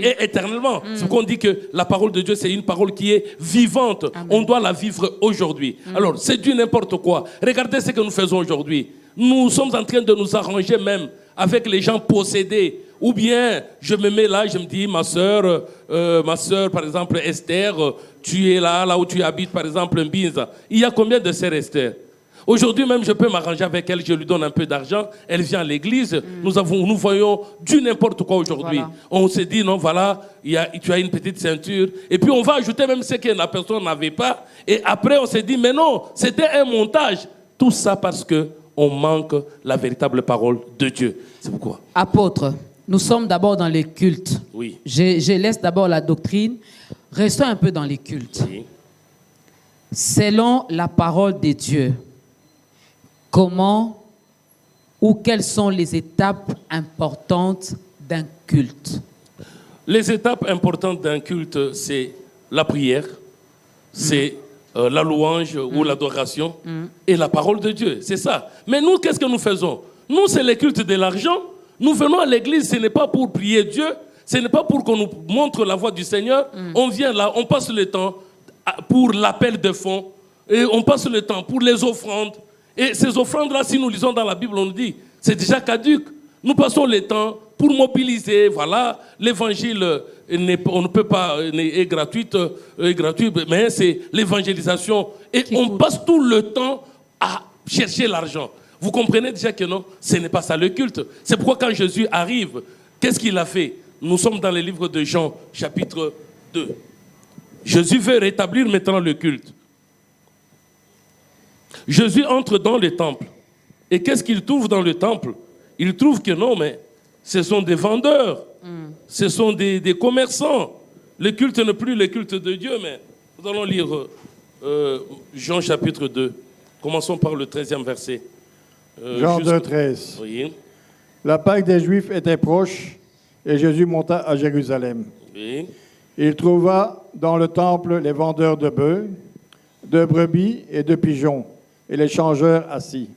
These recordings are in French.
et éternellement. C'est qu'on dit que la parole de Dieu, c'est une parole qui est vivante. Amen. On doit la vivre aujourd'hui. Alors, c'est du n'importe quoi. Regardez ce que nous faisons aujourd'hui. Nous sommes en train de nous arranger même avec les gens possédés. Ou bien, je me mets là, je me dis, ma sœur, par exemple, Esther, tu es là où tu habites, par exemple, un Binza. Il y a combien de sœurs Esther? Aujourd'hui même, je peux m'arranger avec elle, je lui donne un peu d'argent, elle vient à l'église, nous voyons du n'importe quoi aujourd'hui. Voilà. On se dit, non, voilà, tu as une petite ceinture. Et puis on va ajouter même ce que la personne n'avait pas. Et après, on se dit, mais non, c'était un montage. Tout ça parce qu'on manque la véritable parole de Dieu. C'est pourquoi. Apôtre, nous sommes d'abord dans les cultes. Oui. Je laisse d'abord la doctrine. Restons un peu dans les cultes. Oui. Selon la parole de Dieu, comment ou quelles sont les étapes importantes d'un culte? Les étapes importantes d'un culte, c'est la prière, c'est la louange ou l'adoration et la parole de Dieu. C'est ça. Mais nous, qu'est-ce que nous faisons? Nous, c'est le culte de l'argent. Nous venons à l'église, ce n'est pas pour prier Dieu, ce n'est pas pour qu'on nous montre la voie du Seigneur. On vient là, on passe le temps pour l'appel de fonds, et on passe le temps pour les offrandes. Et ces offrandes-là, si nous lisons dans la Bible, on nous dit, c'est déjà caduque. Nous passons le temps pour mobiliser, voilà, l'évangile, on ne peut pas, est gratuit, mais c'est l'évangélisation. Et on passe tout le temps à chercher l'argent. Vous comprenez déjà que non, ce n'est pas ça le culte. C'est pourquoi quand Jésus arrive, qu'est-ce qu'il a fait? Nous sommes dans le livre de Jean, chapitre 2. Jésus veut rétablir maintenant le culte. Jésus entre dans le temple. Et qu'est-ce qu'il trouve dans le temple? Il trouve que non, mais ce sont des vendeurs. Ce sont des commerçants. Le culte n'est plus le culte de Dieu, mais nous allons lire Jean chapitre 2. Commençons par le 13e verset. Jean 2, 13. Oui. La Pâque des Juifs était proche et Jésus monta à Jérusalem. Oui. Il trouva dans le temple les vendeurs de bœufs, de brebis et de pigeons, et les changeurs assis.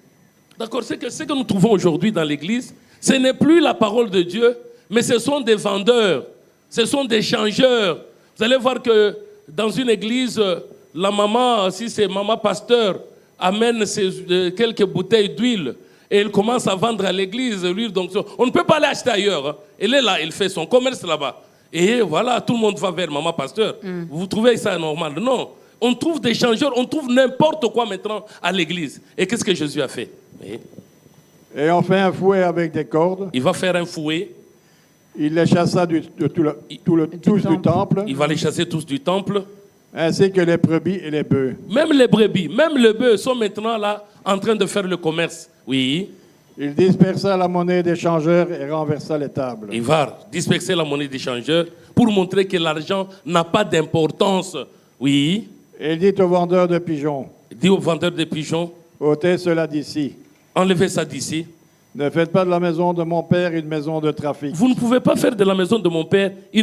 D'accord, ce que nous trouvons aujourd'hui dans l'église, ce n'est plus la parole de Dieu, mais ce sont des vendeurs, ce sont des changeurs. Vous allez voir que dans une église, la maman, si c'est maman pasteur, amène quelques bouteilles d'huile et elle commence à vendre à l'église l'huile. Donc, on ne peut pas l'acheter ailleurs. Elle est là, elle fait son commerce là-bas. Et voilà, tout le monde va vers maman pasteur. Vous trouvez ça normal? Non. On trouve des changeurs, on trouve n'importe quoi maintenant à l'église. Et qu'est-ce que Jésus a fait? Oui. Et on fait un fouet avec des cordes. Il va faire un fouet. Il les chassa tous du temple. Il va les chasser tous du temple. Ainsi que les brebis et les bœufs. Même les brebis, même les bœufs sont maintenant là en train de faire le commerce. Oui. Il dispersa la monnaie des changeurs et renversa les tables. Il va disperser la monnaie des changeurs pour montrer que l'argent n'a pas d'importance. Oui. Et il dit aux vendeurs de pigeons. Il dit aux vendeurs de pigeons. Ôtez cela d'ici. Enlevez ça d'ici. Ne faites pas de la maison de mon père une maison de trafic. Vous ne pouvez pas faire de la maison de mon père une